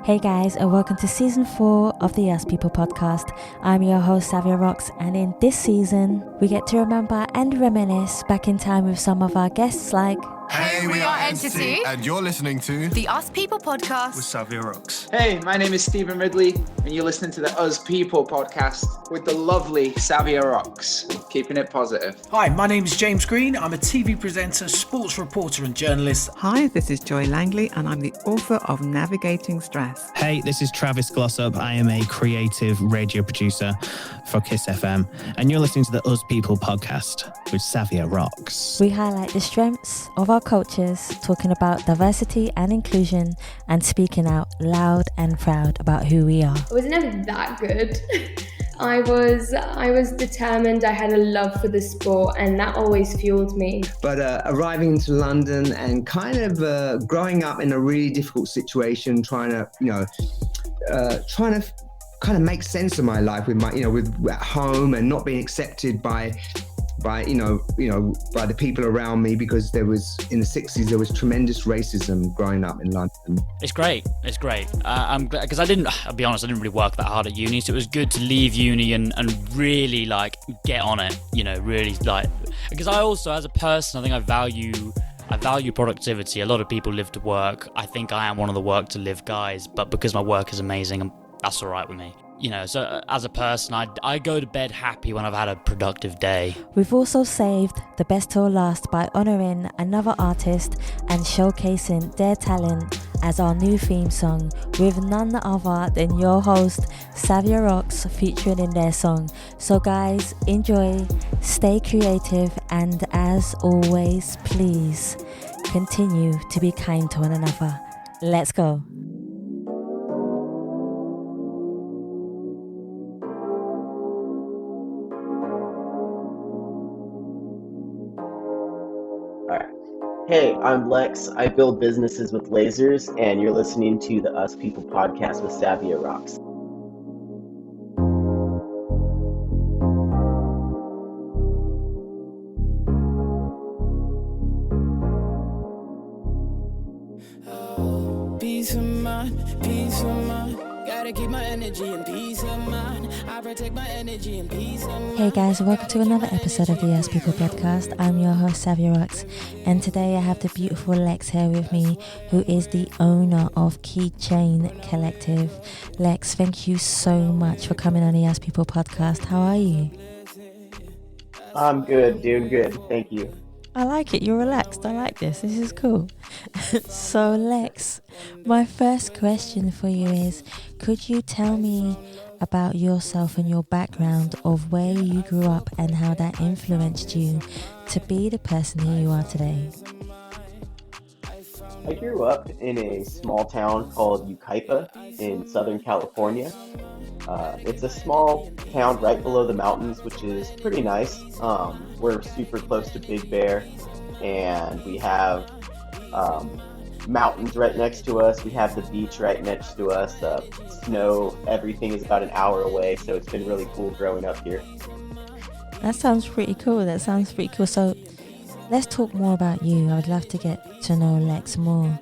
Hey guys, and welcome to season 4 of the Us People podcast. I'm your host Savia Rocks, and in this season, we get to remember and reminisce back in time with some of our guests like... Hey, we are Entity, and you're listening to the Us People podcast with Savia Rocks. Hey, my name is Stephen Ridley, and you're listening to the Us People podcast with the lovely Savia Rocks, keeping it positive. Hi, my name is James Green. I'm a TV presenter, sports reporter and journalist. Hi, this is Joy Langley, and I'm the author of Navigating Stress. Hey, this is Travis Glossop. I am a creative radio producer for Kiss FM, and you're listening to the Us People podcast with Savia Rocks. We highlight the strengths of our cultures, talking about diversity and inclusion, and speaking out loud and proud about who we are. I was never that good. I was determined. I had a love for the sport, and that always fueled me. But arriving into London and kind of growing up in a really difficult situation, trying to kind of make sense of my life with with at home and not being accepted by the people around me, because there was, in the 60s, there was tremendous racism growing up in London. It's great. I'm glad, because I'll be honest, I didn't really work that hard at uni, so it was good to leave uni and really get on it, really because I also, as a person, I think I value productivity. A lot of people live to work. I think I am one of the work to live guys, but because my work is amazing, that's all right with me. So as a person, I go to bed happy when I've had a productive day. We've also saved the best till last by honouring another artist and showcasing their talent as our new theme song, with none other than your host, Savia Rocks, featuring in their song. So guys, enjoy, stay creative, and as always, please continue to be kind to one another. Let's go. Hey, I'm Lex. I build businesses with lasers, and you're listening to the Us People podcast with Savia Rocks. Peace of mind. Gotta keep my energy and peace of mind. I protect my energy and peace of mind. Hey guys, welcome to another episode of the Yes People podcast. I'm your host Savia Rocks, and today I have the beautiful Lex here with me, who is the owner of Keychain Collective. Lex, thank you so much for coming on the Yes People podcast. How are you? I'm good, doing good. Thank you. I like it. You're relaxed. I like this. This is cool. So Lex, my first question for you is, could you tell me about yourself and your background of where you grew up and how that influenced you to be the person who you are today? I grew up in a small town called Yucaipa in Southern California. It's a small town right below the mountains, which is pretty nice. We're super close to Big Bear, and we have mountains right next to us. We have the beach right next to us. Snow, everything is about an hour away, so it's been really cool growing up here. That sounds pretty cool. So let's talk more about you. I would love to get to know Lex more.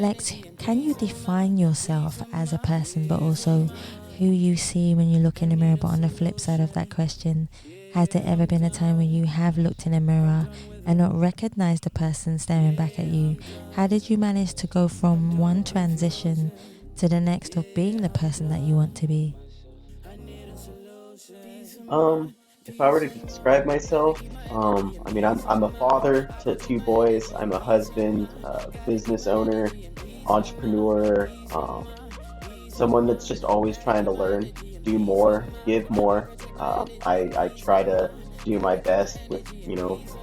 Lex, can you define yourself as a person, but also who you see when you look in the mirror? But on the flip side of that question, has there ever been a time when you have looked in a mirror and not recognized the person staring back at you? How did you manage to go from one transition to the next of being the person that you want to be? If I were to describe myself, I'm a father to 2 boys. I'm a husband, business owner, entrepreneur, someone that's just always trying to learn, do more, give more. I try to do my best with,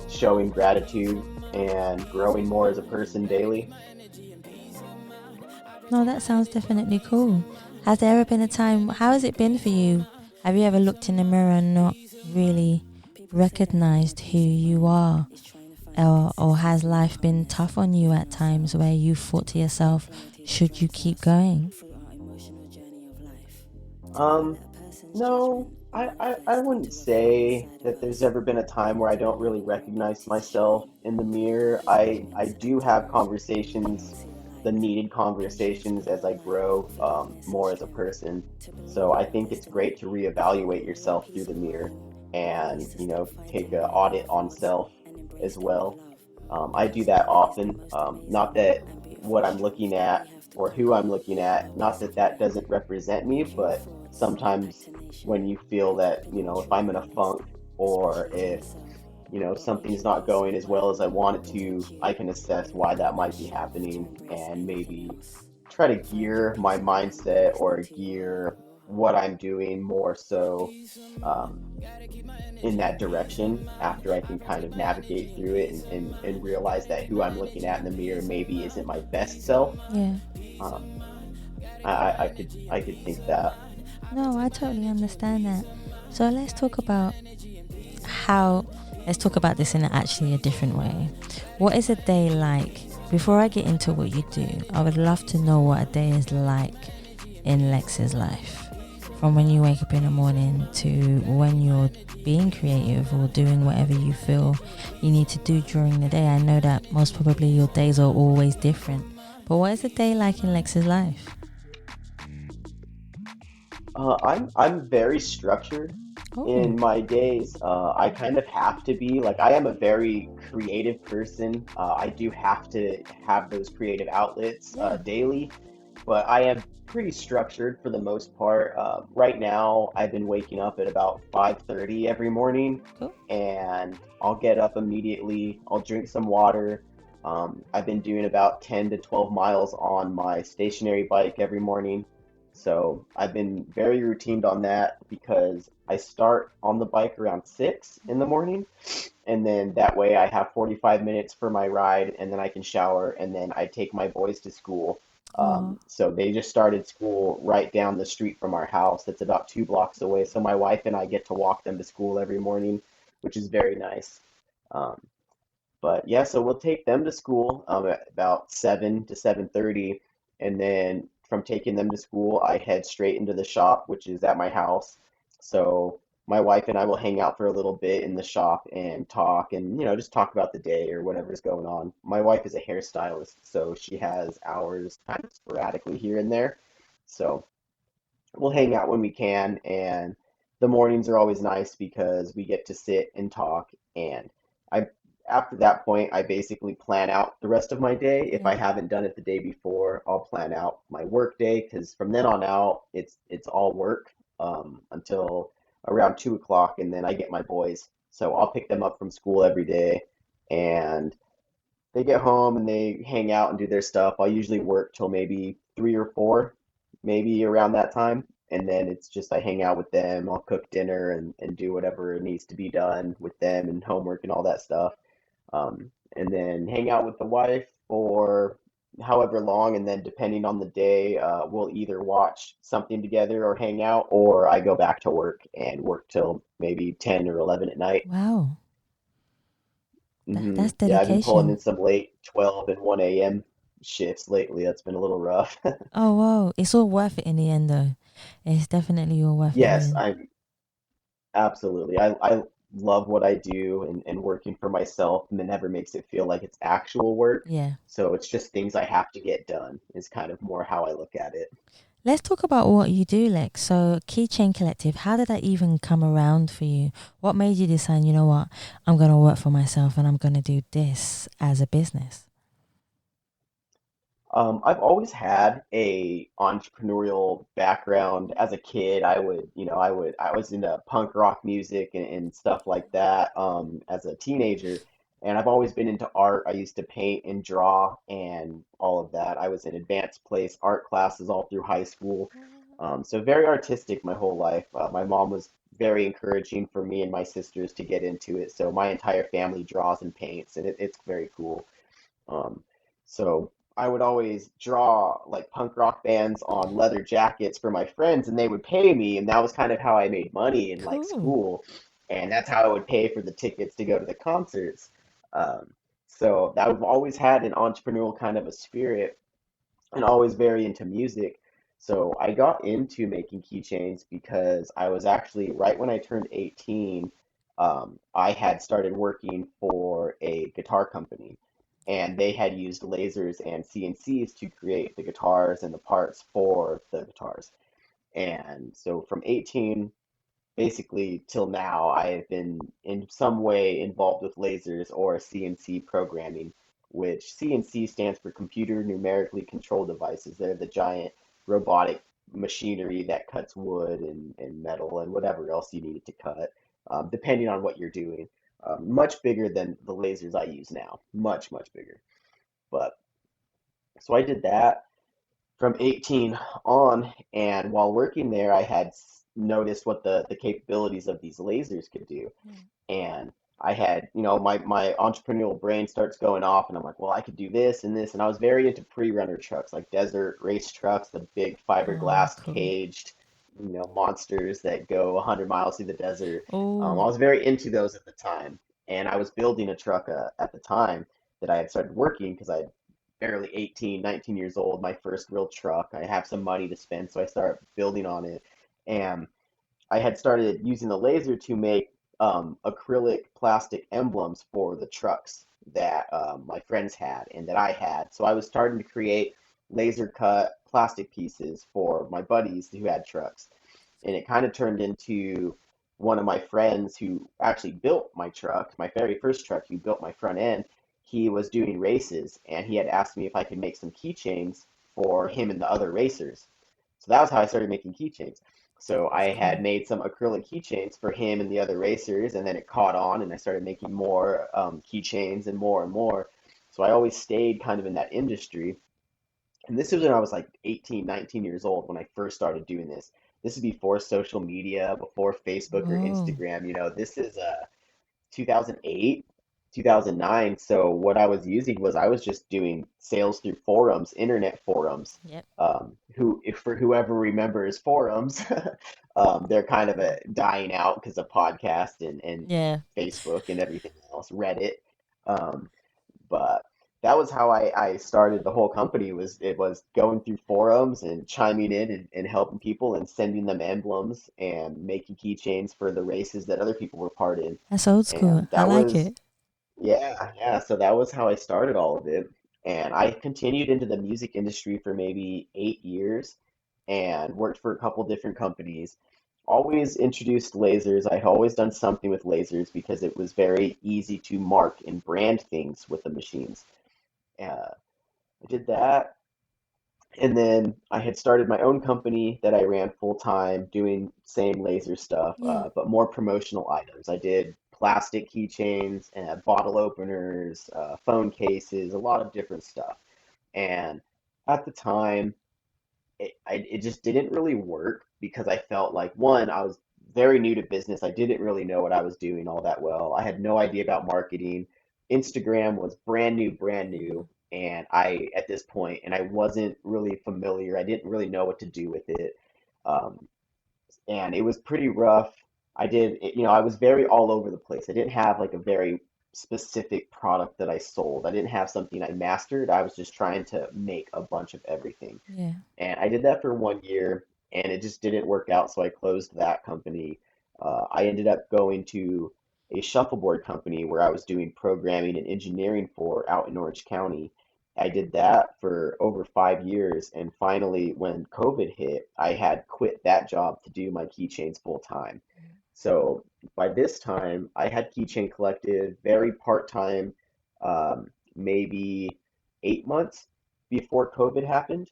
showing gratitude and growing more as a person daily. No, that sounds definitely cool. Has there ever been a time, how has it been for you? Have you ever looked in the mirror and not really recognized who you are? Or has life been tough on you at times where you thought to yourself, should you keep going? No, I wouldn't say that there's ever been a time where I don't really recognize myself in the mirror. I do have conversations the needed conversations as I grow more as a person. So I think it's great to reevaluate yourself through the mirror and, take an audit on self as well. I do that often. Not that what I'm looking at or who I'm looking at, not that that doesn't represent me, but sometimes when you feel that, if I'm in a funk or if, something's not going as well as I want it to, I can assess why that might be happening and maybe try to gear my mindset or gear what I'm doing more so um, in that direction after I can kind of navigate through it and realize that who I'm looking at in the mirror maybe isn't my best self. Yeah. Um, I could think that. No, I totally understand that. So let's talk about this in actually a different way. What is a day like? Before I get into what you do, I would love to know what a day is like in Lex's life. From when you wake up in the morning to when you're being creative or doing whatever you feel you need to do during the day. I know that most probably your days are always different. But what is a day like in Lex's life? I'm very structured in my days. I kind of have to be like I am a very creative person. I do have to have those creative outlets daily, but I am pretty structured for the most part. Right now, I've been waking up at about 5:30 every morning, and I'll get up immediately. I'll drink some water. I've been doing about 10 to 12 miles on my stationary bike every morning. So I've been very routined on that because I start on the bike around 6 in the morning, and then that way I have 45 minutes for my ride, and then I can shower, and then I take my boys to school. So they just started school right down the street from our house. That's about 2 blocks away. So my wife and I get to walk them to school every morning, which is very nice. Um, but yeah, so we'll take them to school at about 7 to 7:30, and then from taking them to school, I head straight into the shop, which is at my house. So my wife and I will hang out for a little bit in the shop and talk and, just talk about the day or whatever's going on. My wife is a hairstylist, so she has hours kind of sporadically here and there. So we'll hang out when we can, and the mornings are always nice because we get to sit and talk. And I, after that point, I basically plan out the rest of my day. If I haven't done it the day before, I'll plan out my work day because from then on out, it's all work until around 2 o'clock, and then I get my boys. So I'll pick them up from school every day, and they get home and they hang out and do their stuff. I'll usually work till maybe 3 or 4, maybe around that time. And then it's just I hang out with them. I'll cook dinner and do whatever needs to be done with them and homework and all that stuff. And then hang out with the wife for however long. And then depending on the day, we'll either watch something together or hang out, or I go back to work and work till maybe 10 or 11 at night. Wow. That's Yeah, I've been pulling dedication. in some late 12 and 1 a.m. shifts lately. That's been a little rough. Oh, wow. It's all worth it in the end, though. It's definitely all worth it in the Yes, end. I absolutely. I love what I do, and working for myself never makes it feel like it's actual work. Yeah. So it's just things I have to get done is kind of more how I look at it. Let's talk about what you do, Lex. So, Keychain Collective, how did that even come around for you? What made you decide, you know what, I'm going to work for myself and I'm going to do this as a business? I've always had a entrepreneurial background. As a kid, I was into punk rock music and stuff like that, as a teenager. And I've always been into art. I used to paint and draw and all of that. I was in advanced place art classes all through high school. So very artistic my whole life. My mom was very encouraging for me and my sisters to get into it. So my entire family draws and paints, and it's very cool. Um, so I would always draw like punk rock bands on leather jackets for my friends, and they would pay me, and that was kind of how I made money in like Cool. school, and that's how I would pay for the tickets to go to the concerts. Um, so I've always had an entrepreneurial kind of a spirit, and always very into music. So I got into making keychains because I was actually right when I turned 18, I had started working for a guitar company. and they had used lasers and CNCs to create the guitars and the parts for the guitars. And so from 18 basically till now, I have been in some way involved with lasers or CNC programming, which CNC stands for computer numerically controlled devices. They're the giant robotic machinery that cuts wood and metal and whatever else you need it to cut, depending on what you're doing. Much bigger than the lasers I use now, much, much bigger. But so I did that from 18 on, and while working there, I had noticed what the capabilities of these lasers could do. And I had, my entrepreneurial brain starts going off, and I'm like, well, I could do this and this. And I was very into pre-runner trucks, like desert race trucks, the big fiberglass caged, monsters that go 100 miles through the desert. I was very into those at the time. And I was building a truck at the time that I had started working because I barely 18, 19 years old, my first real truck. I have some money to spend, so I start building on it. And I had started using the laser to make acrylic plastic emblems for the trucks that my friends had and that I had. So I was starting to create laser cut plastic pieces for my buddies who had trucks. And it kind of turned into one of my friends who actually built my truck, my very first truck, who built my front end. He was doing races, and he had asked me if I could make some keychains for him and the other racers. So that was how I started making keychains. So I had made some acrylic keychains for him and the other racers, and then it caught on, and I started making more keychains and more and more. So I always stayed kind of in that industry. And this was when I was like 18, 19 years old when I first started doing this. This is before social media, before Facebook or Instagram. This is 2008, 2009. So what I was using was I was just doing sales through forums, internet forums. Yep. For whoever remembers forums, they're kind of dying out because of podcast and Facebook and everything else, Reddit. But that was how I started the whole company. It was going through forums and chiming in and helping people and sending them emblems and making keychains for the races that other people were part in. That's old school. I like it. Yeah. So that was how I started all of it. And I continued into the music industry for maybe 8 years and worked for a couple different companies. Always introduced lasers. I had always done something with lasers because it was very easy to mark and brand things with the machines. I did that. And then I had started my own company that I ran full time doing same laser stuff, but more promotional items. I did plastic keychains and bottle openers, phone cases, a lot of different stuff. And at the time, it just didn't really work because I felt like, one, I was very new to business. I didn't really know what I was doing all that well. I had no idea about marketing. Instagram was brand new. And at this point, and I wasn't really familiar. I didn't really know what to do with it. And it was pretty rough. I was very all over the place. I didn't have like a very specific product that I sold. I didn't have something I mastered. I was just trying to make a bunch of everything. Yeah. And I did that for 1 year, and it just didn't work out. So I closed that company. I ended up going to a shuffleboard company where I was doing programming and engineering for out in Orange County. I did that for over 5 years, and finally, when COVID hit, I had quit that job to do my keychains full time. So by this time, I had Keychain Collective very part-time, maybe 8 months before COVID happened.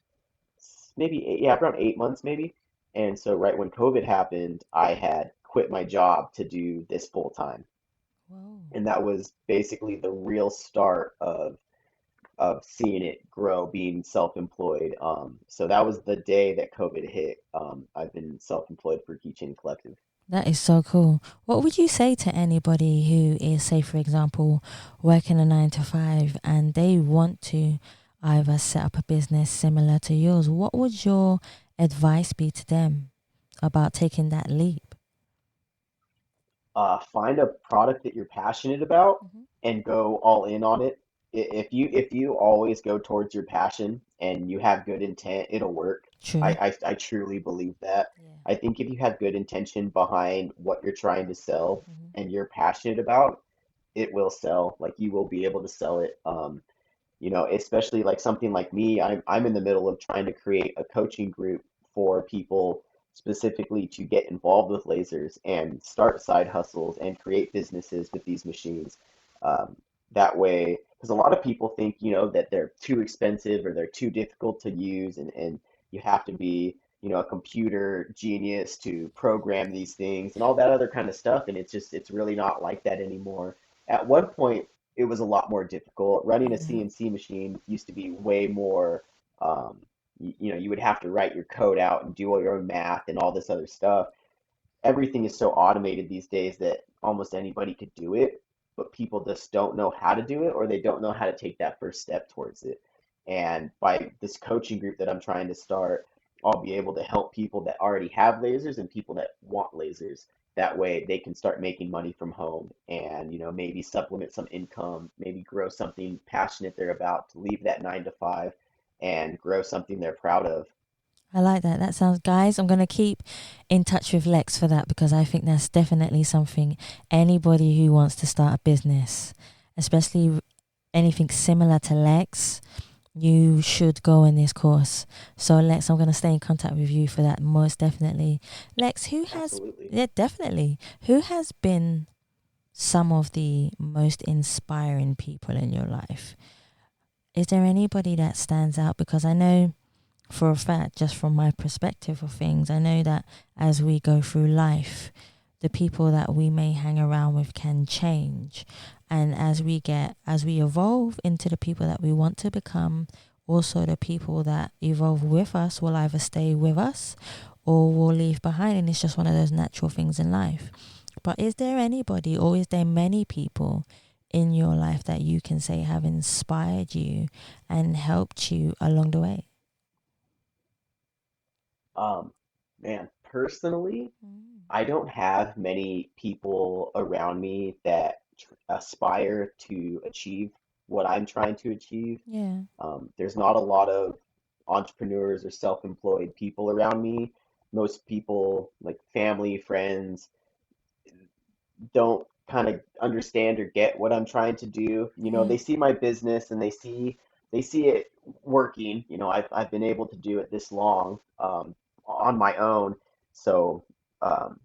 Around 8 months maybe. And so right when COVID happened, I had quit my job to do this full time. Whoa. And that was basically the real start of seeing it grow, being self-employed. So that was the day that COVID hit. I've been self-employed for Keychain Collective. That is so cool. What would you say to anybody who is, say, for example, working a 9 to 5 and they want to either set up a business similar to yours? What would your advice be to them about taking that leap? Find a product that you're passionate about and go all in on it. If you always go towards your passion and you have good intent, it'll work. True. I truly believe that. Yeah. I think if you have good intention behind what you're trying to sell and you're passionate about, it will sell. Like you will be able to sell it. especially like something like me, I'm in the middle of trying to create a coaching group for people specifically to get involved with lasers and start side hustles and create businesses with these machines. Um, that way, because a lot of people think, that they're too expensive or they're too difficult to use, and you have to be, a computer genius to program these things and all that other kind of stuff. And it's really not like that anymore. At one point, it was a lot more difficult. Running a Yeah. CNC machine used to be way more, you would have to write your code out and do all your own math and all this other stuff. Everything is so automated these days that almost anybody could do it, but people just don't know how to do it, or they don't know how to take that first step towards it. And by this coaching group that I'm trying to start, I'll be able to help people that already have lasers and people that want lasers. That way they can start making money from home and, maybe supplement some income, maybe grow something passionate they're about to leave that 9 to 5 and grow something they're proud of. I like that. That sounds, guys, I'm going to keep in touch with Lex for that, because I think that's definitely something anybody who wants to start a business, especially anything similar to Lex, you should go in this course. So Lex, I'm going to stay in contact with you for that, most definitely. Lex, Absolutely. yeah, definitely. Who has been some of the most inspiring people in your life? Is there anybody that stands out? Because I know for a fact, just from my perspective of things, I know that as we go through life, the people that we may hang around with can change. And as we evolve into the people that we want to become, also the people that evolve with us will either stay with us or will leave behind. And it's just one of those natural things in life. But is there anybody, or is there many people in your life that you can say have inspired you and helped you along the way? Um, Man, personally, I don't have many people around me that aspire to achieve what I'm trying to achieve. Yeah. There's not a lot of entrepreneurs or self-employed people around me. Most people, like family, friends, don't kind of understand or get what I'm trying to do. Yeah. They see my business and they see it working. I've been able to do it this long on my own. So, um,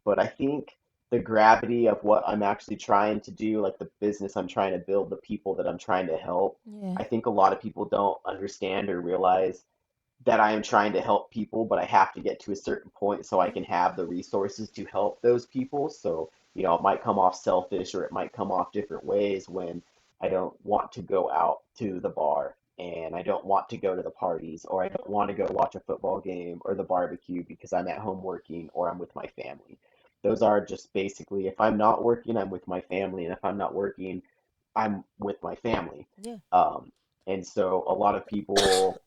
but I think the gravity of what I'm actually trying to do, like the business I'm trying to build, the people that I'm trying to help, Yeah. I think a lot of people don't understand or realize that I am trying to help people, but I have to get to a certain point so I can have the resources to help those people. So, it might come off selfish or it might come off different ways when I don't want to go out to the bar and I don't want to go to the parties or I don't want to go watch a football game or the barbecue because I'm at home working or I'm with my family. Those are just basically, if I'm not working, I'm with my family, and if I'm not working, I'm with my family. Yeah. And so a lot of people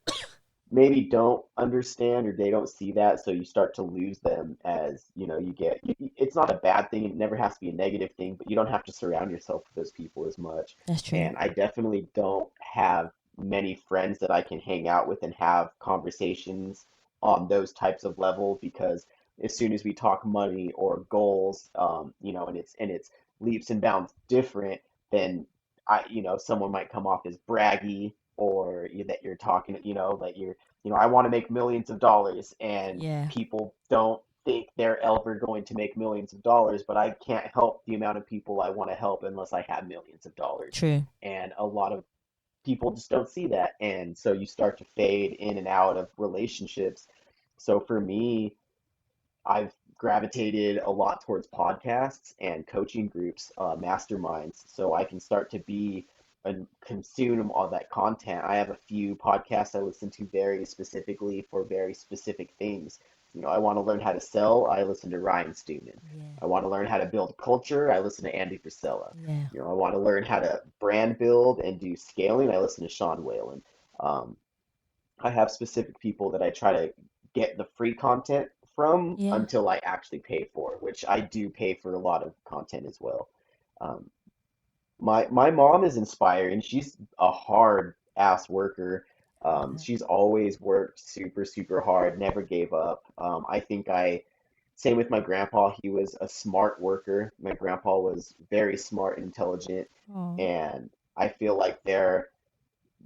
maybe don't understand or they don't see that, so you start to lose them as it's not a bad thing, it never has to be a negative thing, but you don't have to surround yourself with those people as much. That's true. And I definitely don't have many friends that I can hang out with and have conversations on those types of level, because as soon as we talk money or goals, and it's leaps and bounds different, then someone might come off as braggy, or that you're talking, that I want to make millions of dollars, and Yeah. people don't think they're ever going to make millions of dollars, but I can't help the amount of people I want to help unless I have millions of dollars. True. And a lot of people just don't see that. And so you start to fade in and out of relationships. So for me, I've gravitated a lot towards podcasts and coaching groups, masterminds, so I can start to be and consume all that content. I have a few podcasts I listen to very specifically for very specific things. I want to learn how to sell, I listen to Ryan Stewman. Yeah. I want to learn how to build culture, I listen to Andy Frisella. Yeah. I want to learn how to brand build and do scaling, I listen to Sean Whalen. Um, I have specific people that I try to get the free content from Yeah. until I actually pay for it, which I do pay for a lot of content as well. Um, my mom is inspiring. She's a hard ass worker. She's always worked super, super hard, never gave up. Same with my grandpa. He was a smart worker. My grandpa was very smart and intelligent, Oh. and I feel like they're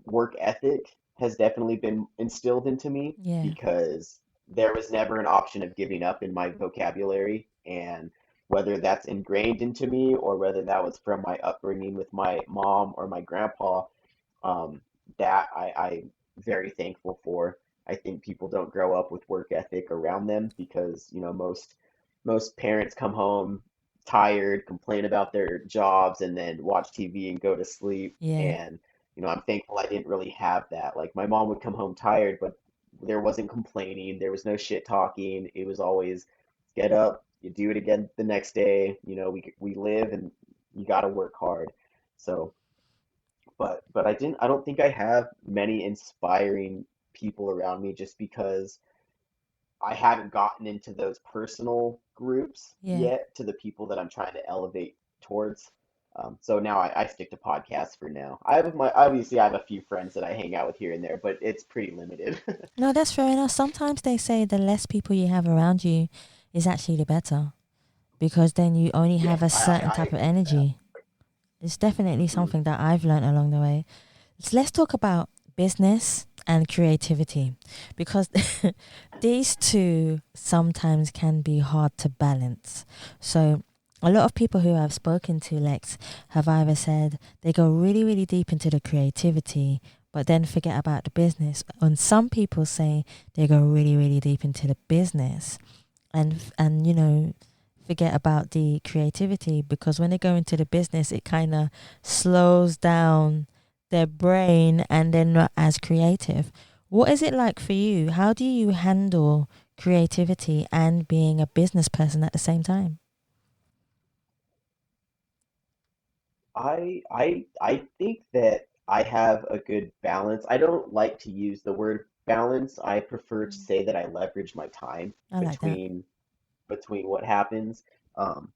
work ethic has definitely been instilled into me Yeah. because there was never an option of giving up in my vocabulary. And whether that's ingrained into me or whether that was from my upbringing with my mom or my grandpa, um, that I'm very thankful for. I think people don't grow up with work ethic around them because, most parents come home tired, complain about their jobs, and then watch TV and go to sleep. Yeah. And, I'm thankful I didn't really have that. Like my mom would come home tired, but there wasn't complaining, there was no shit talking. It was always get up, you do it again the next day. We live and you got to work hard. So but I don't think I have many inspiring people around me just because I haven't gotten into those personal groups Yeah. yet to the people that I'm trying to elevate towards. So now I stick to podcasts for now. Obviously I have a few friends that I hang out with here and there, but it's pretty limited. No, that's fair enough. Sometimes they say the less people you have around you is actually the better, because then you only have a certain type of energy. It's definitely something that I've learned along the way. So let's talk about business and creativity, because these two sometimes can be hard to balance. So a lot of people who I've spoken to, Lex, have either said they go really, really deep into the creativity, but then forget about the business. And some people say they go really, really deep into the business and forget about the creativity, because when they go into the business, it kind of slows down their brain and they're not as creative. What is it like for you? How do you handle creativity and being a business person at the same time? I think that I have a good balance. I don't like to use the word balance. I prefer to say that I leverage my time I like that. between what happens. Um,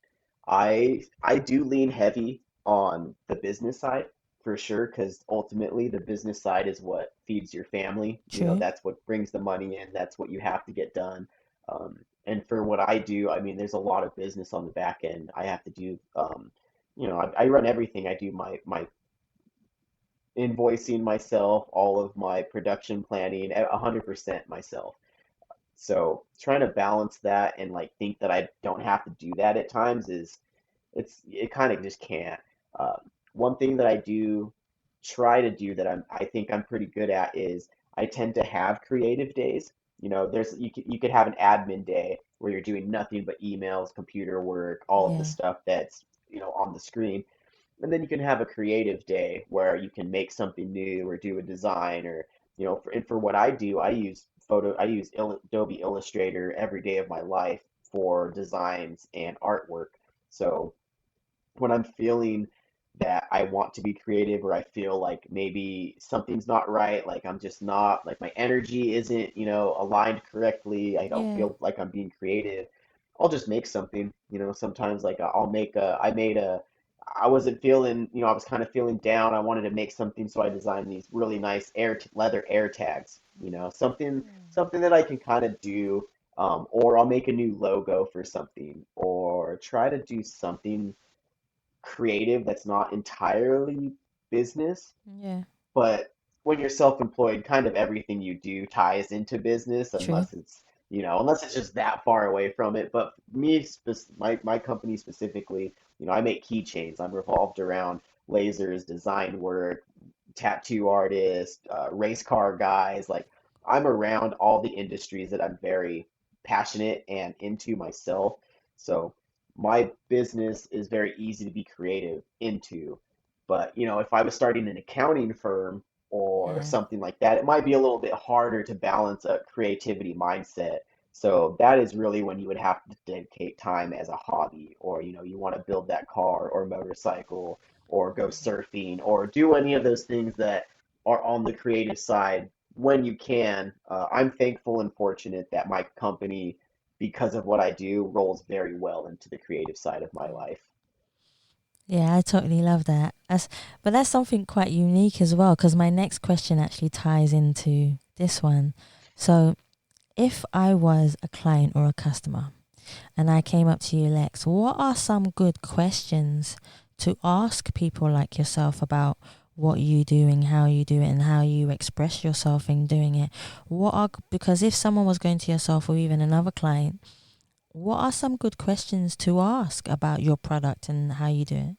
I do lean heavy on the business side for sure, because ultimately the business side is what feeds your family. True. That's what brings the money in. That's what you have to get done. And for what I do, I mean, there's a lot of business on the back end. I have to do, I run everything. I do my invoicing myself, all of my production planning, 100% myself. So trying to balance that and like think that I don't have to do that at times it kind of just can't. One thing that I do try to do that I think I'm pretty good at is I tend to have creative days. You could have an admin day where you're doing nothing but emails, computer work, all of the Yeah. stuff that's on the screen. And then you can have a creative day where you can make something new or do a design or and for what I do, I use Adobe Illustrator every day of my life for designs and artwork. So when I'm feeling that I want to be creative or I feel like maybe something's not right, like I'm just not, like my energy isn't, aligned correctly, I don't Yeah. feel like I'm being creative, I'll just make something. Sometimes like I wasn't feeling, I was kind of feeling down. I wanted to make something, so I designed these really nice leather air tags, something that I can kind of do, or I'll make a new logo for something, or try to do something creative that's not entirely business. Yeah. But when you're self-employed, kind of everything you do ties into business True. unless it's just that far away from it. But my company specifically, I make keychains. I'm revolved around lasers, design work, tattoo artists, race car guys. Like I'm around all the industries that I'm very passionate and into myself. So my business is very easy to be creative into. But, if I was starting an accounting firm or Yeah. something like that, it might be a little bit harder to balance a creativity mindset. So that is really when you would have to dedicate time as a hobby, or, you want to build that car or motorcycle or go surfing or do any of those things that are on the creative side when you can. I'm thankful and fortunate that my company, because of what I do, rolls very well into the creative side of my life. Yeah, I totally love that. But that's something quite unique as well, because my next question actually ties into this one. So, if I was a client or a customer and I came up to you, Lex, what are some good questions to ask people like yourself about what you do and how you do it and how you express yourself in doing it. Because if someone was going to yourself or even another client, what are some good questions to ask about your product and how you do it?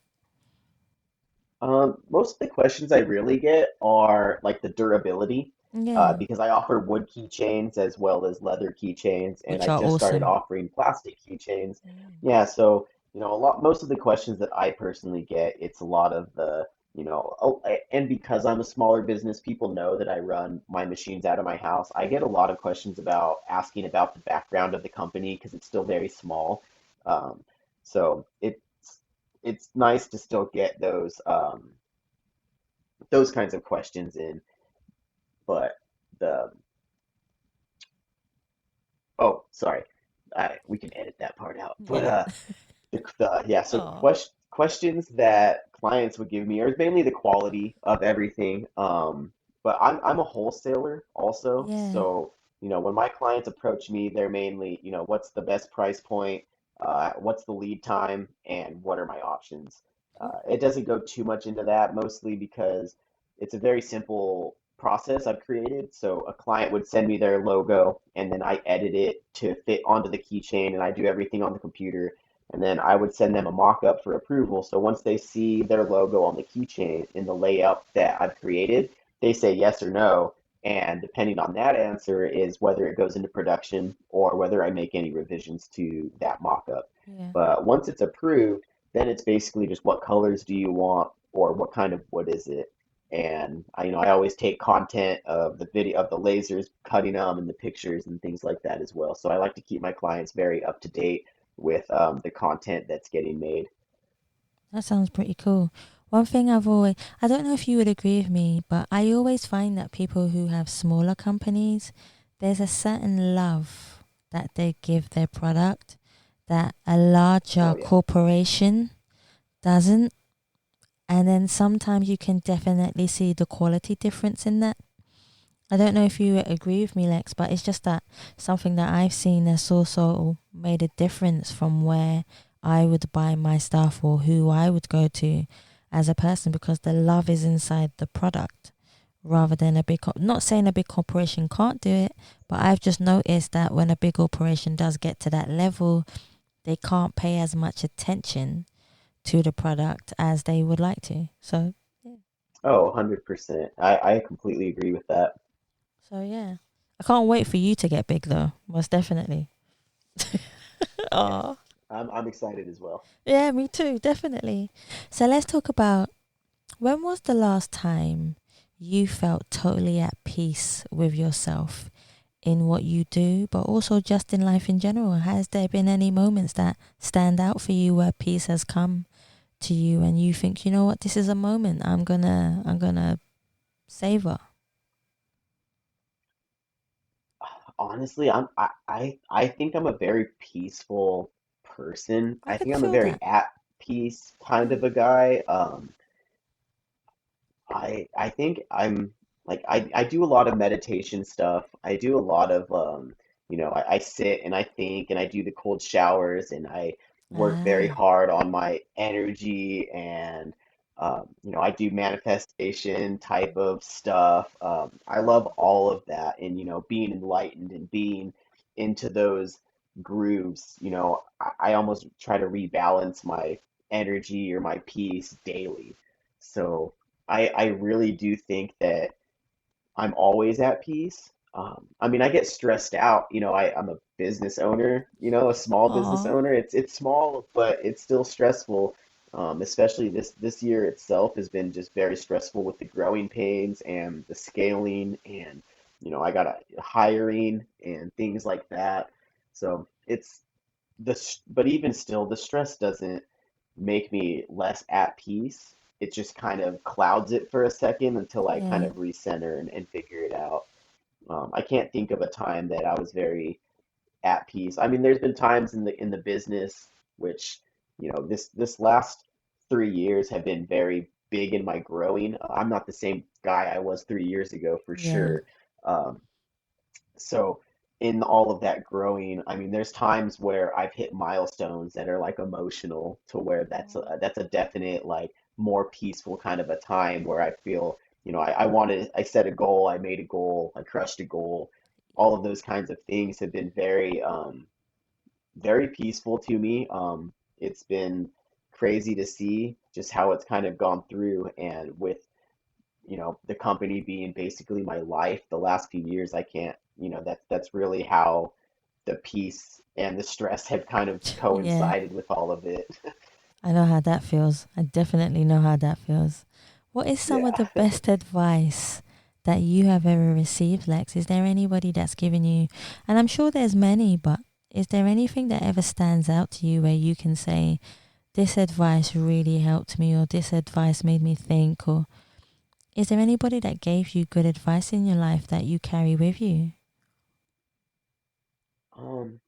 Most of the questions I really get are like the durability, Yeah, because I offer wood keychains as well as leather keychains, and which I are just started awesome. offering plastic keychains. Yeah, so most of the questions that I personally get, it's a lot of and because I'm a smaller business, people know that I run my machines out of my house. I get a lot of questions about asking about the background of the company because it's still very small. Um, so it's nice to still get those kinds of questions in, but the oh, sorry, we can edit that part out. But Yeah. yeah, so Oh, questions that clients would give me are mainly the quality of everything. But I'm a wholesaler also, yeah. so when my clients approach me, they're mainly, what's the best price point, what's the lead time, and what are my options. It doesn't go too much into that, mostly because it's a very simple process I've created. So a client would send me their logo, and then I edit it to fit onto the keychain, and I do everything on the computer, and then I would send them a mock-up for approval. So once they see their logo on the keychain in the layout that I've created, they say yes or no. And depending on that answer is whether it goes into production or whether I make any revisions to that mock-up. Yeah. But once it's approved, then it's basically just what colors do you want or what kind of wood is it. And I always take content of the video of the lasers cutting them and the pictures and things like that as well. So I like to keep my clients very up to date with the content that's getting made. That sounds pretty cool. One thing I don't know if you would agree with me, but I always find that people who have smaller companies, there's a certain love that they give their product that a larger Oh yeah. corporation doesn't. And then sometimes you can definitely see the quality difference in that. I don't know if you agree with me, Lex, but it's just that something that I've seen that's also made a difference from where I would buy my stuff or who I would go to as a person, because the love is inside the product rather than not saying a big corporation can't do it, but I've just noticed that when a big corporation does get to that level, they can't pay as much attention to the product as they would like to. So, yeah. Oh, 100%. I completely agree with that. So yeah, I can't wait for you to get big though. Most definitely. Yeah. Oh, I'm excited as well. yeah, me too. Definitely. So let's talk about, when was the last time you felt totally at peace with yourself in what you do, but also just in life in general? Has there been any moments that stand out for you where peace has come to you and you think, you know what, this is a moment I'm gonna savor? Honestly, I think I'm a very peaceful person. I I can think I'm a feel very that. at peace kind Mm. of a guy. I think I'm like I do a lot of meditation stuff. I do a lot of I sit and I think and I do the cold showers and I work very Ah, hard on my energy and I do manifestation type of stuff. I love all of that and being enlightened and being into those grooves. I almost try to rebalance my energy or my peace daily. So I really do think that I'm always at peace. I mean, I get stressed out. I'm a business owner, a small business aw, owner. It's small, but it's still stressful. Especially this year itself has been just very stressful with the growing pains and the scaling, and I got a hiring and things like that. So it's but even still, the stress doesn't make me less at peace. It just kind of clouds it for a second until I kind yeah. of recenter and figure it out. I can't think of a time that I was very at peace. I mean, there's been times in the business which, this last 3 years have been very big in my growing. I'm not the same guy I was 3 years ago for Yeah. sure. Um, so in all of that growing, I mean, there's times where I've hit milestones that are like emotional to where that's a definite like more peaceful kind of a time where I feel, I set a goal, I made a goal, I crushed a goal. All of those kinds of things have been very peaceful to me. It's been crazy to see just how it's kind of gone through, and with the company being basically my life the last few years, I can't, that's really how the peace and the stress have kind of Yeah, coincided with all of it. I know how that feels. I definitely know how that feels. What is some of the Yeah. best advice that you have ever received, Lex? Is there anybody that's given you, and I'm sure there's many, but is there anything that ever stands out to you where you can say, this advice really helped me, or this advice made me think, or is there anybody that gave you good advice in your life that you carry with you? Um,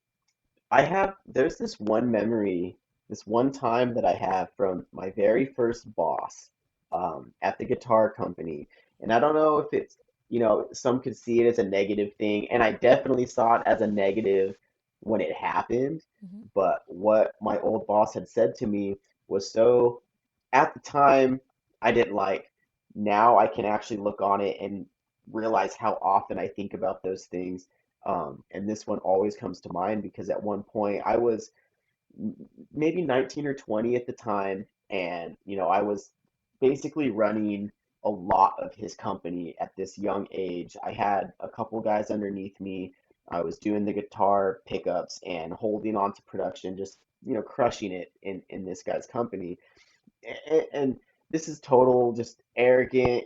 there's this one memory, this one time that I have from my very first boss at the guitar company. And I don't know if it's, some could see it as a negative thing, and I definitely saw it as a negative when it happened. Mm-hmm. But what my old boss had said to me was so, at the time, I didn't like. Now I can actually look on it and realize how often I think about those things. And this one always comes to mind because at one point I was maybe 19 or 20 at the time, and I was basically running a lot of his company at this young age. I had a couple guys underneath me. I was doing the guitar pickups and holding on to production, just crushing it in this guy's company. And this is total just arrogant,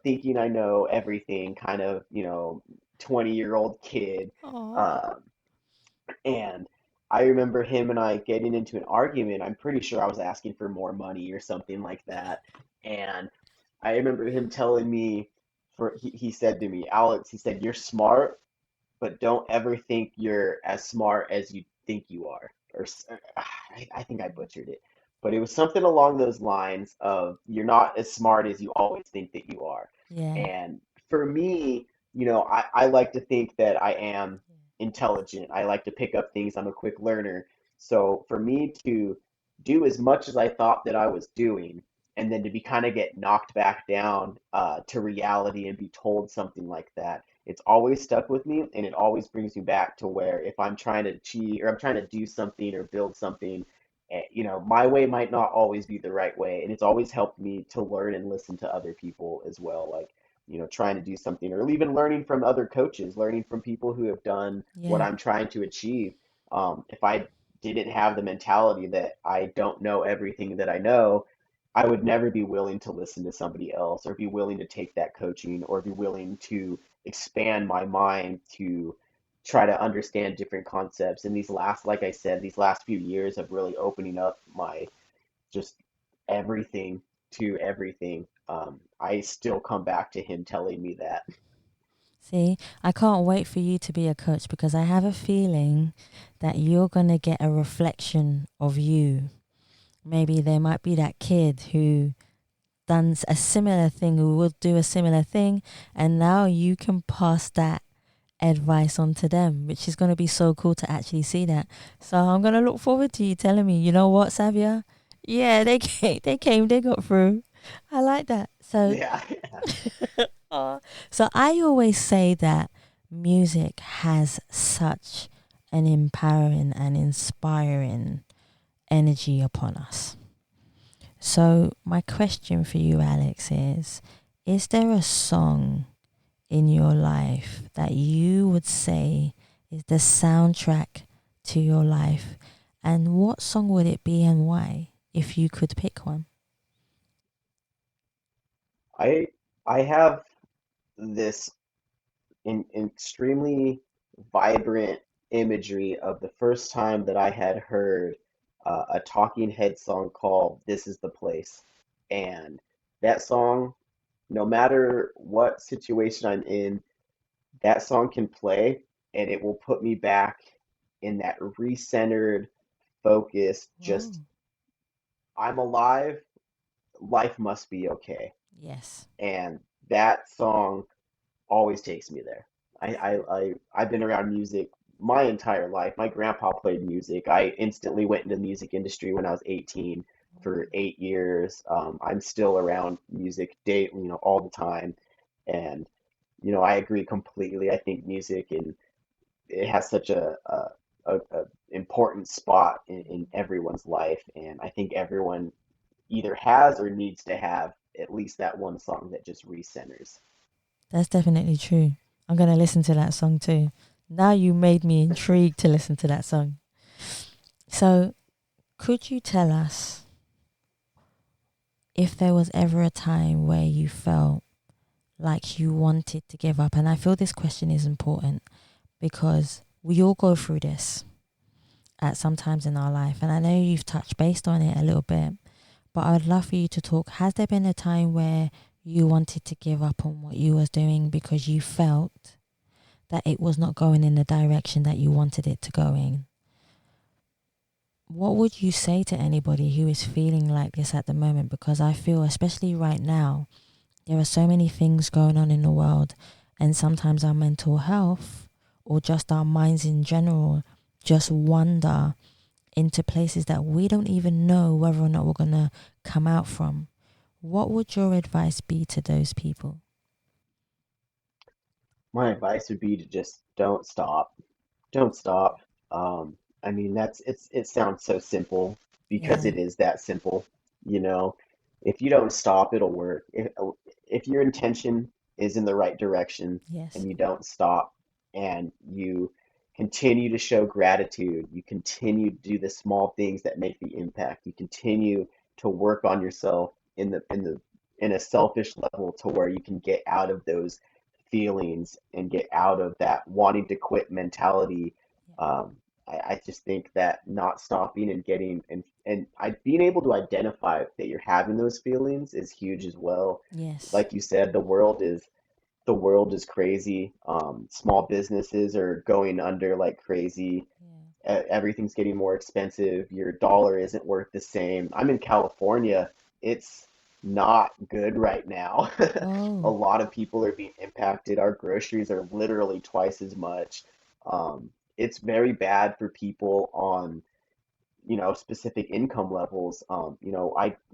thinking I know everything kind of, 20-year-old kid. Oh. Um, and I remember him and I getting into an argument. I'm pretty sure I was asking for more money or something like that. And I remember him telling me, he said to me, Alex, he said, "You're smart, but don't ever think you're as smart as you think you are." I think I butchered it, but it was something along those lines of you're not as smart as you always think that you are. Yeah. And for me, I like to think that I am intelligent. I like to pick up things. I'm a quick learner. So for me to do as much as I thought that I was doing, and then to be kind of get knocked back down to reality and be told something like that, it's always stuck with me, and it always brings me back to where if I'm trying to achieve or I'm trying to do something or build something, my way might not always be the right way. And it's always helped me to learn and listen to other people as well. Like, trying to do something or even learning from other coaches, learning from people who have done what Yeah. I'm trying to achieve. If I didn't have the mentality that I don't know everything that I know, I would never be willing to listen to somebody else or be willing to take that coaching or be willing to expand my mind to try to understand different concepts. And like I said, these last few years of really opening up my just everything to everything. I still come back to him telling me that. See, I can't wait for you to be a coach because I have a feeling that you're going to get a reflection of you. Maybe there might be that kid who done a similar thing, who will do a similar thing, and now you can pass that advice on to them, which is going to be so cool to actually see that. So I'm going to look forward to you telling me, you know what, Savia? Yeah, they got through. I like that. So, Yeah. so I always say that music has such an empowering and inspiring energy upon us. So my question for you, Alex, is there a song in your life that you would say is the soundtrack to your life? And what song would it be and why, if you could pick one? I I have this extremely vibrant imagery of the first time that I had heard a Talking Head song called "This Is the Place," and that song, no matter what situation I'm in, that song can play, and it will put me back in that recentered, focused, Whoa. just I'm alive, life must be okay. Yes. And that song always takes me there. I've been around music my entire life. My grandpa played music. I instantly went into the music industry when I was 18. for 8 years. I'm still around music all the time. And, I agree completely. I think music and it has such a important spot in everyone's life. And I think everyone either has or needs to have at least that one song that just recenters. That's definitely true. I'm going to listen to that song too. Now you made me intrigued to listen to that song. So, could you tell us if there was ever a time where you felt like you wanted to give up? And I feel this question is important because we all go through this at some times in our life. And I know you've touched based on it a little bit, but I would love for you to talk. Has there been a time where you wanted to give up on what you was doing because you felt that it was not going in the direction that you wanted it to go in? What would you say to anybody who is feeling like this at the moment? Because I feel, especially right now, there are so many things going on in the world, and sometimes our mental health or just our minds in general just wander into places that we don't even know whether or not we're going to come out from. What would your advice be to those people? My advice would be to just don't stop. Don't stop. I mean, it sounds so simple because Yeah. it is that simple. You know, if you don't stop, it'll work. If your intention is in the right direction Yes. and you don't stop and you continue to show gratitude, you continue to do the small things that make the impact, you continue to work on yourself in a selfish level to where you can get out of those feelings and get out of that wanting to quit mentality. I just think that not stopping and getting being able to identify that you're having those feelings is huge as well. Yes. Like you said, the world is crazy. Small businesses are going under like crazy. Everything's getting more expensive. Your dollar isn't worth the same. I'm in California. It's not good right now. A Oh. lot of people are being impacted. Our groceries are literally twice as much. It's very bad for people on, specific income levels.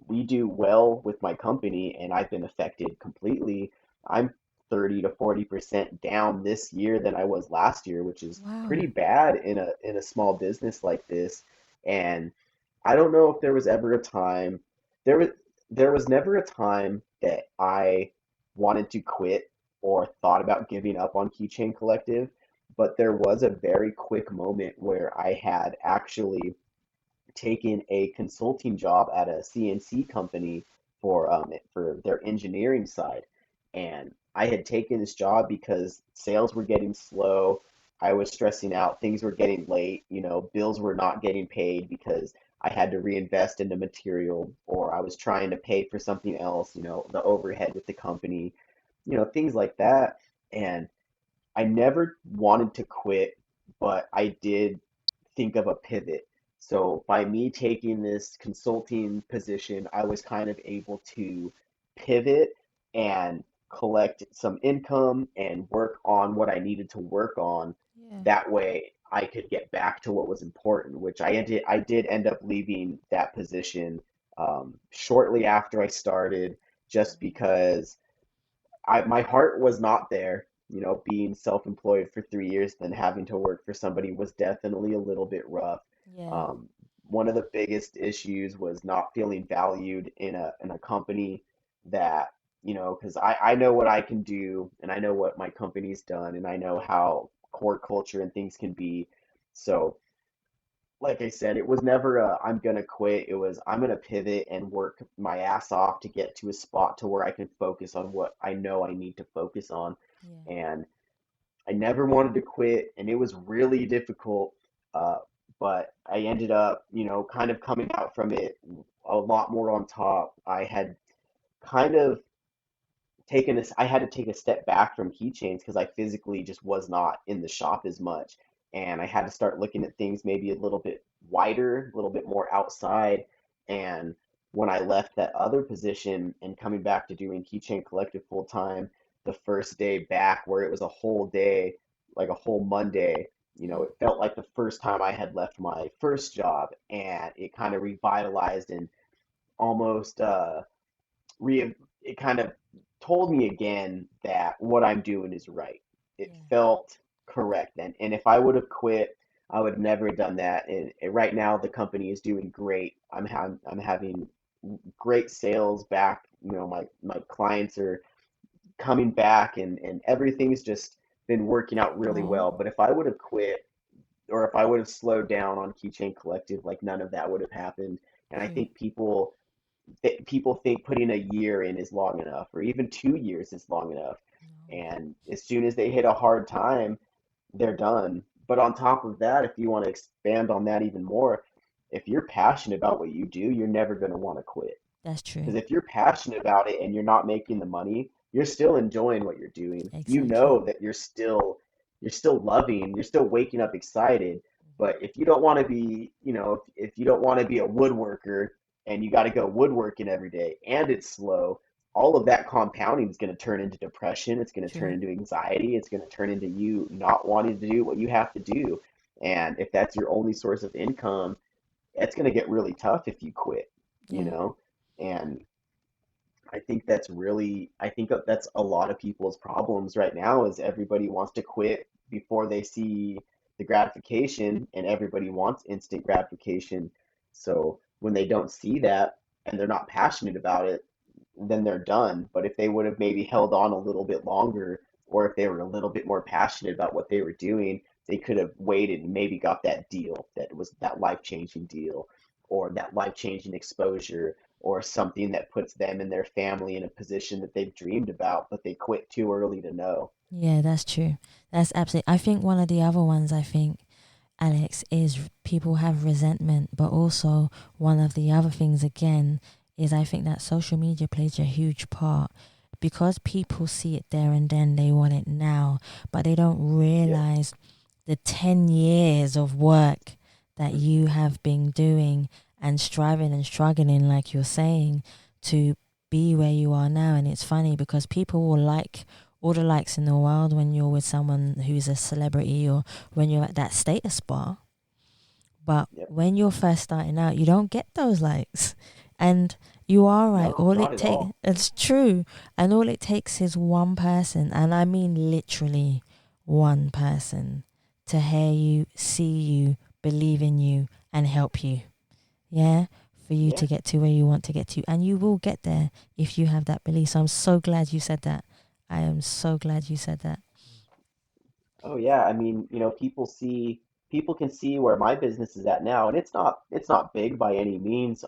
We do well with my company and I've been affected completely. I'm 30 to 40% down this year than I was last year, which is Wow. pretty bad in a small business like this. And I don't know if there was ever a time there was there was never a time that I wanted to quit or thought about giving up on Keychain Collective, but there was a very quick moment where I had actually taken a consulting job at a CNC company for their engineering side. And I had taken this job because sales were getting slow. I was stressing out. Things were getting late. Bills were not getting paid because I had to reinvest into material or I was trying to pay for something else, the overhead with the company, things like that. And I never wanted to quit, but I did think of a pivot. So by me taking this consulting position, I was kind of able to pivot and collect some income and work on what I needed to work on. Yeah. That way I could get back to what was important, which I did end up leaving that position shortly after I started just because my heart was not there. Being self-employed for 3 years, then having to work for somebody was definitely a little bit rough. Yeah. Um, One of the biggest issues was not feeling valued in a company that, because I know what I can do and I know what my company's done and I know how core culture and things can be. So like I said, it was never a I'm gonna quit. It was I'm gonna pivot and work my ass off to get to a spot to where I can focus on what I know I need to focus on. Yeah. And I never wanted to quit, and it was really difficult. Uh, but I ended up, kind of coming out from it a lot more on top. I had kind of I had to take a step back from keychains because I physically just was not in the shop as much. And I had to start looking at things maybe a little bit wider, a little bit more outside. And when I left that other position and coming back to doing Keychain Collective full time, the first day back where it was a whole day, like a whole Monday, it felt like the first time I had left my first job and it kind of revitalized and almost it kind of told me again that what I'm doing is right. It felt correct then. And if I would have quit, I would have never done that. And right now the company is doing great. I'm having great sales back. My clients are coming back, and everything's just been working out really well. But if I would have quit, or if I would have slowed down on Keychain Collective, like none of that would have happened. And I think people think putting a year in is long enough, or even 2 years is long enough. And as soon as they hit a hard time, they're done. But on top of that, if you want to expand on that even more, if you're passionate about what you do, you're never going to want to quit. That's true. Because if you're passionate about it and you're not making the money, you're still enjoying what you're doing. Exactly. You know that you're still loving, you're still waking up excited. But if you don't want to be, if you don't want to be a woodworker and you got to go woodworking every day and it's slow, all of that compounding is going to turn into depression. It's going to turn into anxiety. It's going to turn into you not wanting to do what you have to do. And if that's your only source of income, it's going to get really tough if you quit, And I think that's a lot of people's problems right now is everybody wants to quit before they see the gratification, and everybody wants instant gratification. So when they don't see that and they're not passionate about it, then they're done. But if they would have maybe held on a little bit longer, or if they were a little bit more passionate about what they were doing, they could have waited and maybe got that deal that was that life-changing deal, or that life-changing exposure, or something that puts them and their family in a position that they've dreamed about, but they quit too early to know. Yeah, that's true. That's absolutely. I think one of the other ones, Alex, is people have resentment, but also one of the other things again is I think that social media plays a huge part, because people see it there and then, they want it now, but they don't realize the 10 years of work that you have been doing and striving and struggling, like you're saying, to be where you are now. And it's funny because people will like all the likes in the world when you're with someone who's a celebrity or when you're at that status bar. But when you're first starting out, you don't get those likes. And you are right. It's true. And all it takes is one person, and I mean literally one person, to hear you, see you, believe in you, and help you. Yeah? For you to get to where you want to get to. And you will get there if you have that belief. So I'm so glad you said that. I am so glad you said that. Oh yeah, I mean, people can see where my business is at now, and it's not big by any means.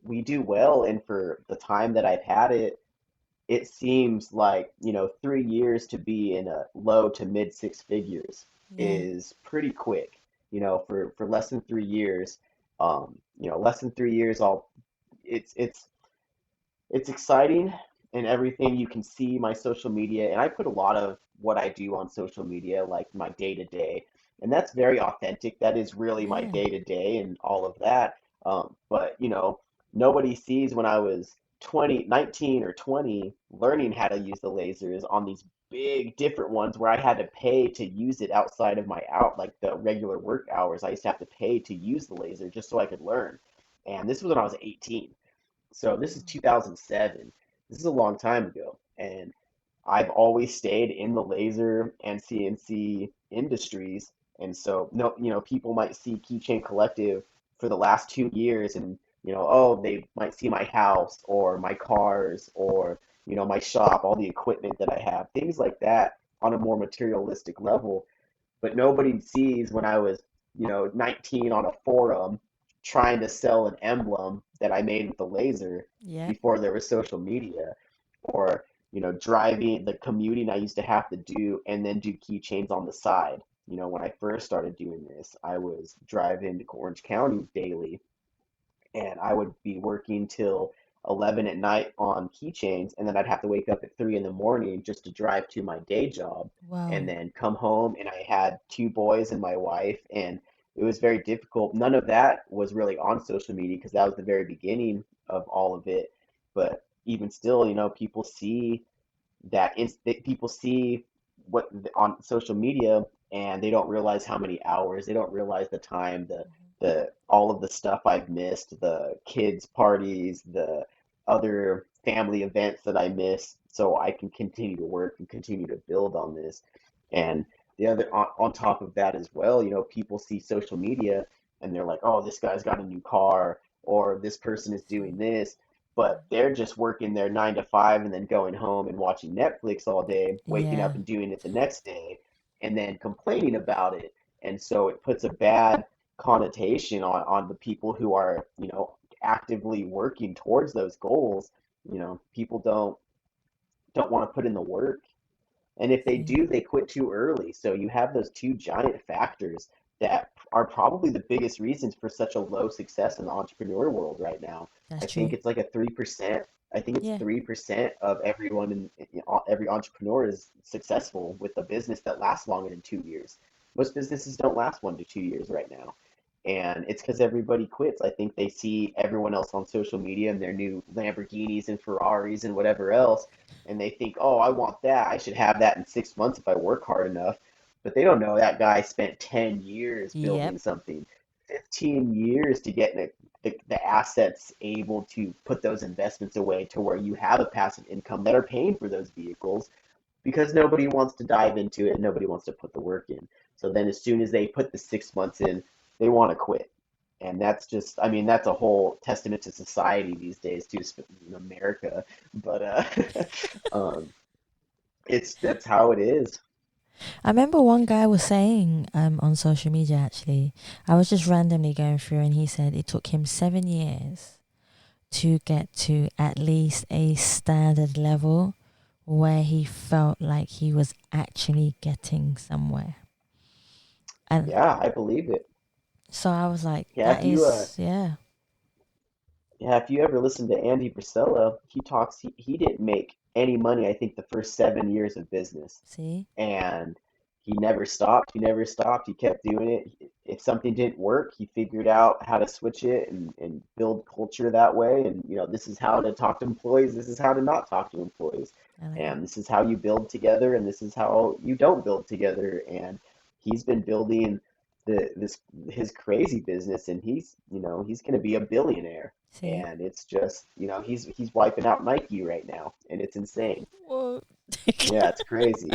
We do well, and for the time that I've had it, it seems like, 3 years to be in a low to mid six figures is pretty quick. For less than 3 years, less than 3 years, it's exciting and everything. You can see my social media, and I put a lot of what I do on social media, like my day to day, and that's very authentic. That is really my day to day and all of that. But nobody sees when I was 19 or 20, learning how to use the lasers on these big different ones where I had to pay to use it outside of like the regular work hours. I used to have to pay to use the laser just so I could learn. And this was when I was 18. So this is 2007. This is a long time ago. And I've always stayed in the laser and CNC industries. And so, people might see Keychain Collective for the last 2 years, and they might see my house or my cars or my shop, all the equipment that I have, things like that on a more materialistic level. But nobody sees when I was 19 on a forum trying to sell an emblem that I made with the laser before there was social media, or driving, the commuting I used to have to do and then do keychains on the side. When I first started doing this, I was driving to Orange County daily, and I would be working till 11 at night on keychains, and then I'd have to wake up at 3 in the morning just to drive to my day job. Wow. And then come home, and I had 2 boys and my wife, and it was very difficult. None of that was really on social media because that was the very beginning of all of it. But even still, people see people see what on social media, and they don't realize how many hours, they don't realize the time, the all of the stuff I've missed, the kids' parties, the other family events that I missed, so I can continue to work and continue to build on this. And the other on top of that as well, people see social media and they're like, oh, this guy's got a new car, or this person is doing this, but they're just working their 9 to 5 and then going home and watching Netflix all day, waking Yeah. up and doing it the next day, and then complaining about it. And so it puts a bad connotation on the people who are, actively working towards those goals. People don't want to put in the work. And if they do, they quit too early. So you have those two giant factors that are probably the biggest reasons for such a low success in the entrepreneur world right now. That's I think true. it's like a 3%. I think it's Yeah. 3% of everyone every entrepreneur is successful with a business that lasts longer than 2 years. Most businesses don't last 1 to 2 years right now. And it's because everybody quits. I think they see everyone else on social media and their new Lamborghinis and Ferraris and whatever else, and they think, oh, I want that. I should have that in 6 months if I work hard enough. But they don't know that guy spent 10 years Yep. building something, 15 years to get the assets able to put those investments away to where you have a passive income that are paying for those vehicles, because nobody wants to dive into it and nobody wants to put the work in. So then as soon as they put the 6 months in, they want to quit. And that's just, I mean, that's a whole testament to society these days too, in America. But um, that's how it is. I remember one guy was saying on social media, actually, I was just randomly going through, and he said it took him 7 years to get to at least a standard level where he felt like he was actually getting somewhere. And Yeah, I believe it. so I was like, Yeah, that is, yeah. if you ever listen to Andy Priscilla, he talks. He didn't make any money, I think, the first 7 years of business, See? and he never stopped. He never stopped. He kept doing it. If something didn't work, he figured out how to switch it and build culture that way. And this is how to talk to employees. This is how to not talk to employees. I like And this is how you build together, and this is how you don't build together. And he's been building this his crazy business, and he's going to be a billionaire. See? And it's just, he's wiping out Nike right now, and it's insane. Whoa. Yeah, it's crazy.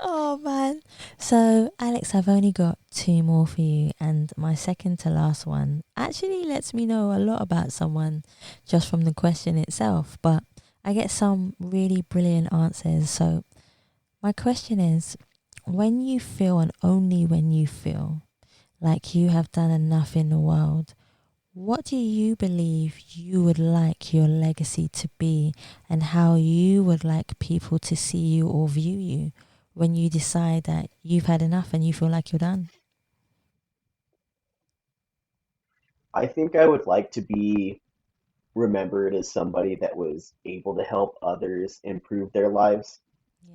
Oh man. So Alex, I've only got two more for you, and my second to last one actually lets me know a lot about someone just from the question itself, but I get some really brilliant answers. So my question is, when you feel, and only when you feel, like you have done enough in the world, what do you believe you would like your legacy to be, and how you would like people to see you or view you when you decide that you've had enough and you feel like you're done? I think I would like to be remembered as somebody that was able to help others improve their lives.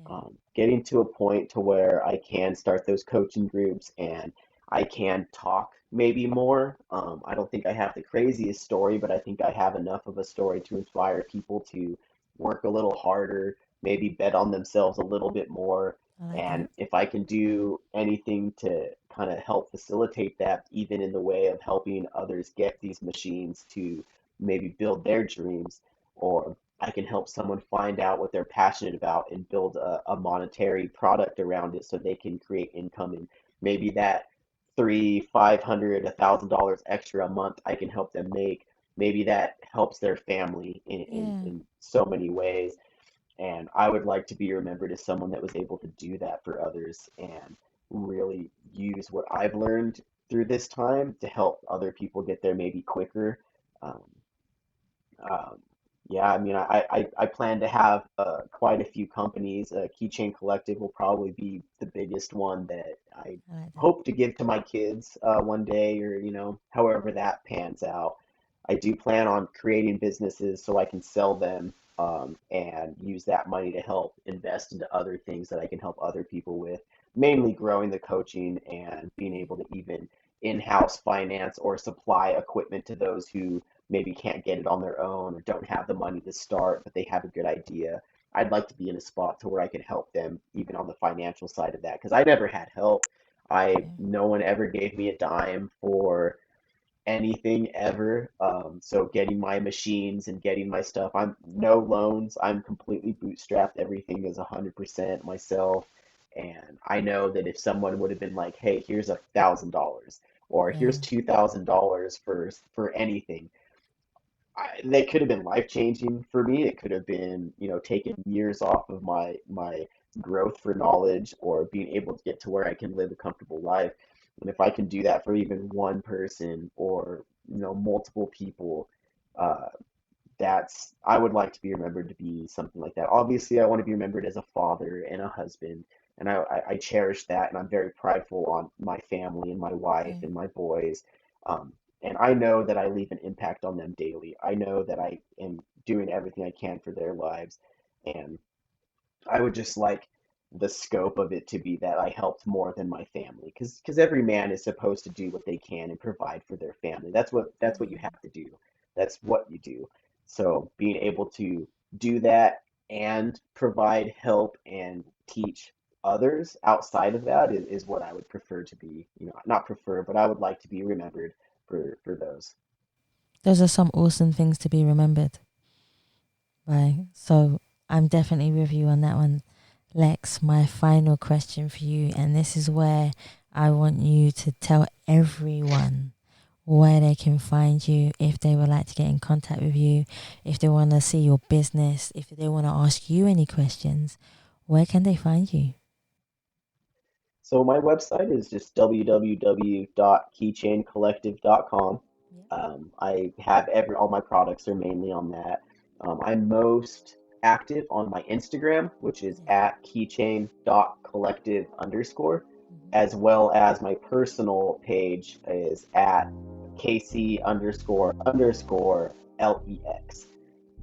Yeah. Getting to a point to where I can start those coaching groups and I can talk maybe more. I don't think I have the craziest story, but I think I have enough of a story to inspire people to work a little harder, maybe bet on themselves a little bit more. I like that. And if I can do anything to kind of help facilitate that, even in the way of helping others get these machines to maybe build their dreams, or I can help someone find out what they're passionate about and build a monetary product around it so they can create income, and maybe that 500, $1,000 extra a month I can help them make. Maybe that helps their family Yeah. in so many ways. And I would like to be remembered as someone that was able to do that for others and really use what I've learned through this time to help other people get there maybe quicker. Um, um, yeah, I mean, I plan to have quite a few companies. Keychain Collective will probably be the biggest one that I I like that. hope to give to my kids one day, or however that pans out. I do plan on creating businesses so I can sell them, and use that money to help invest into other things that I can help other people with, mainly growing the coaching and being able to even in-house finance or supply equipment to those who maybe can't get it on their own or don't have the money to start, but they have a good idea. I'd like to be in a spot to where I can help them even on the financial side of that, because I never had help. Yeah. No one ever gave me a dime for anything ever. So getting my machines and getting my stuff, I'm no loans. I'm completely bootstrapped. Everything is 100% myself. And I know that if someone would have been like, hey, here's $1,000 or here's $2,000 for anything, they could have been life-changing for me. It could have been, taking years off of my growth for knowledge or being able to get to where I can live a comfortable life. And if I can do that for even one person or, multiple people, I would like to be remembered to be something like that. Obviously, I want to be remembered as a father and a husband, and I cherish that, and I'm very prideful on my family and my wife and my boys. And I know that I leave an impact on them daily. I know that I am doing everything I can for their lives, and I would just like the scope of it to be that I helped more than my family, because every man is supposed to do what they can and provide for their family. That's what you have to do. That's what you do. So being able to do that and provide help and teach others outside of that is what I would prefer to be, not prefer, but I would like to be remembered for those. Those are some awesome things to be remembered. Right. So I'm definitely with you on that one. Lex, my final question for you, and this is where I want you to tell everyone where they can find you, if they would like to get in contact with you, if they want to see your business, if they want to ask you any questions, where can they find you? So my website is just www.keychaincollective.com. I have all my products are mainly on that. I'm most active on my Instagram, which is at keychain.collective_, as well as my personal page is at KC__LEX.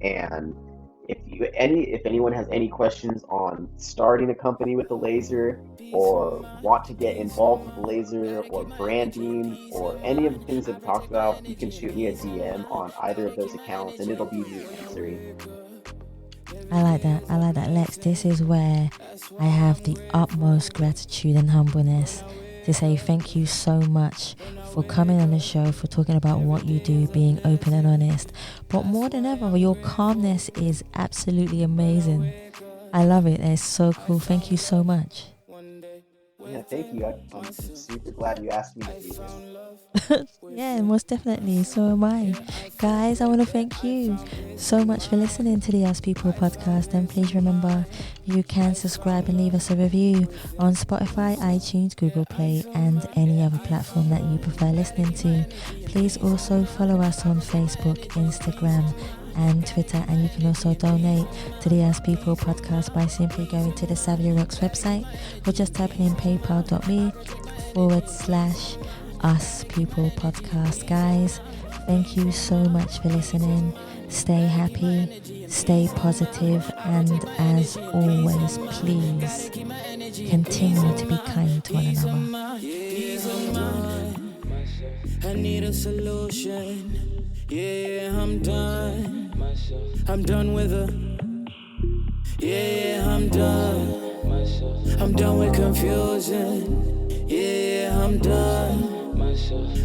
And if anyone has any questions on starting a company with a laser, or want to get involved with the laser, or branding, or any of the things that we talked about, you can shoot me a DM on either of those accounts, and it'll be me answering. I like that, Lex. This is where I have the utmost gratitude and humbleness to say thank you so much for coming on the show, for talking about what you do, being open and honest. But more than ever, your calmness is absolutely amazing. I love it. It's so cool. Thank you so much. Yeah, thank you. I'm super glad you asked me to do this. Yeah, most definitely. So am I. Guys, I want to thank you so much for listening to the Us People podcast. And please remember, you can subscribe and leave us a review on Spotify, iTunes, Google Play, and any other platform that you prefer listening to. Please also follow us on Facebook, Instagram, and Twitter, and you can also donate to the Us People podcast by simply going to the Savia Rocks website or just typing in paypal.me/Us People podcast. Guys, thank you so much for listening. Stay happy, stay positive, and as always, please continue to be kind to one another. I need a solution. Yeah, I'm done. I'm done with her. Yeah, I'm done. I'm done with confusion. Yeah, I'm done.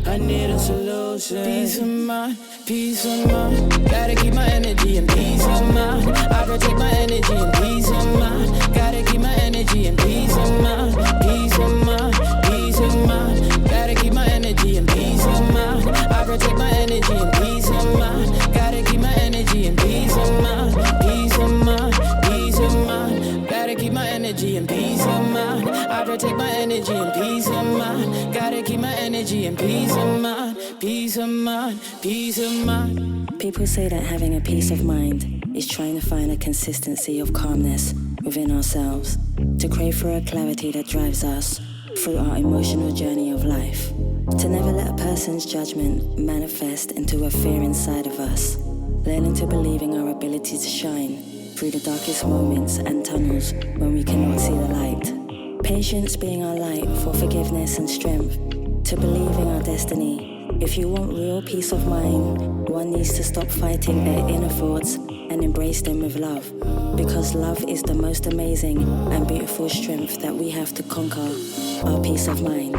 I need a solution. Peace of mind, peace of mind. Gotta keep my energy and peace of mind. I protect my energy and peace of mind. Gotta keep my energy and peace of mind. Peace of mind, peace of mind. Gotta keep my energy and peace of mind. I protect my energy and peace of mind. Gotta keep my energy and peace of mind. Peace of mind, peace of mind. Gotta keep my energy and peace of mind. I protect my energy and peace of mind. Gotta keep my energy and peace of mind. Peace of mind, peace of mind. People say that having a peace of mind is trying to find a consistency of calmness within ourselves, to crave for a clarity that drives us through our emotional journey of life, to never let a person's judgment manifest into a fear inside of us, learning to believe in our ability to shine through the darkest moments and tunnels when we cannot see the light. Patience being our light for forgiveness and strength, to believe in our destiny. If you want real peace of mind, one needs to stop fighting their inner thoughts and embrace them with love, because love is the most amazing and beautiful strength that we have to conquer our peace of mind.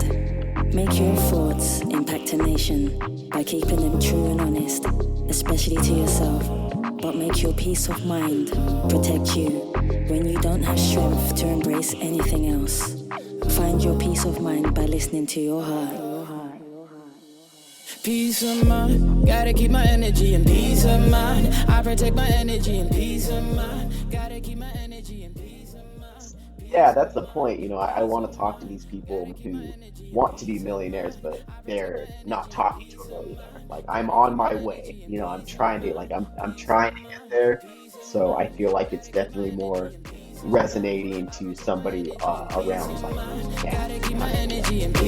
Make your thoughts impact a nation by keeping them true and honest, especially to yourself. But make your peace of mind protect you when you don't have strength to embrace anything else. Find your peace of mind by listening to your heart. Peace of mind, gotta keep my energy in peace of mind. I protect my energy in peace of mind. Gotta keep my energy in peace of mind. Yeah, that's the point. I want to talk to these people who want to be millionaires, but they're not talking to a millionaire. Like, I'm on my way. I'm trying to I'm trying to get there. So I feel like it's definitely more resonating to somebody around like me. Gotta keep my energy in peace.